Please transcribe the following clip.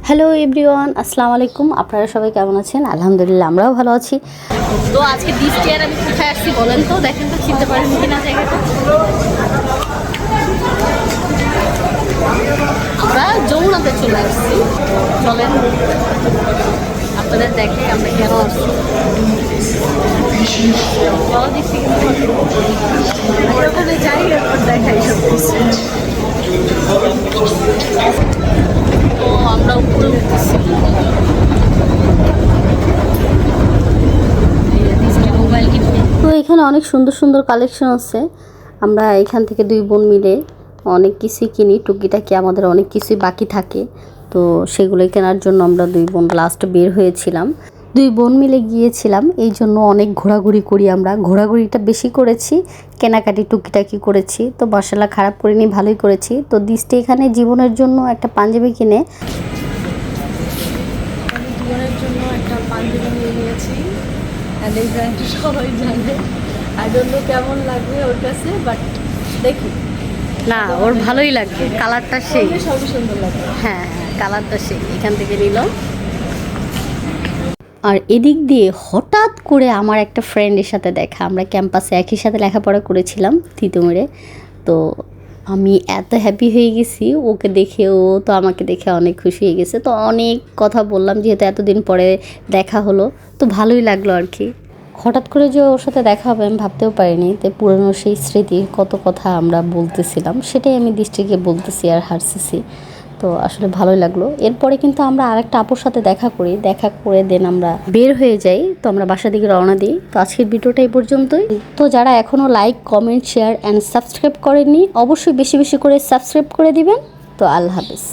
Hello everyone, আসসালামু আলাইকুম। আপনারা সবাই কেমন আছেন? আলহামদুলিল্লাহ, আমরাও ভালো আছি। তো আজকে বৃষ্টি আর আমি কোথায় আসছি বলেন তো, দেখেন তো চিনতে পারেন কিনা জায়গাটা। আমরা যমুনাতে চলে আসছি। চলেন আপনাদের দেখে আমরা কেন আসছি। বলা দিচ্ছি কিন্তু যাই দেখাই সব কিছু। তো আমরা উপরে উঠতেছি। তো এখানে অনেক সুন্দর সুন্দর কালেকশন আছে। আমরা এখান থেকে দুই বোন মিলে অনেক কিছুই কিনি, টুকিটাকি আমাদের অনেক কিছুই বাকি থাকে। তো সেগুলোই কেনার জন্য আমরা দুই বোন লাস্ট বের হয়েছিলাম। দুই বোন মিলে গিয়েছিলাম, এই জন্য অনেক ঘোরাঘুরি করি। আমরা ঘোরাঘুরিটা বেশি করেছি, কেনাকাটি টুকিটাকি করেছি। তো মাশাআল্লাহ খারাপ করিনি, ভালোই করেছি। তো দৃষ্টি এখানে জীবনের জন্য একটা পাঞ্জাবি কিনে নিয়ে নিয়েছি। এই ব্র্যান্ডটি সবাই জানে। আই ডোন্ট নো কেমন লাগবে ওর কাছে, বাট দেখি। না, ওর ভালোই লাগবে, কালারটা সেই, সবই সুন্দর লাগবে। হ্যাঁ হ্যাঁ, কালারটা সেই। এখান থেকে নিল। আর এদিক দিয়ে হঠাৎ করে আমার একটা ফ্রেন্ডের সাথে দেখা। আমরা ক্যাম্পাসে একই সাথে লেখাপড়া করেছিলাম তিতুমিরে। তো আমি এত হ্যাপি হয়ে গেছি ওকে দেখে, ও তো আমাকে দেখে অনেক খুশি হয়ে গেছে। তো অনেক কথা বললাম, যেহেতু এতদিন পরে দেখা হলো, তো ভালোই লাগলো আর কি। হঠাৎ করে যে ওর সাথে দেখা হবে আমি ভাবতেও পারিনি। তো পুরনো সেই স্মৃতির কত কথা আমরা বলতেছিলাম, সেটাই আমি দৃষ্টিকে বলতেছি আর হাসতেছি। তো আসলে ভালোই লাগলো। এরপরে কিন্তু আমরা আরেকটা আপুর সাথে দেখা করি, দেখা করে দেন আমরা বের হয়ে যাই। তো আমরা বাসা দিকে রওনা দিই। তো আজকের ভিডিওটা এই পর্যন্তই। তো যারা এখনও like, comment, share and subscribe করেননি, অবশ্যই বেশি বেশি করে সাবস্ক্রাইব করে দিবেন। তো আল্লাহ হাফেজ।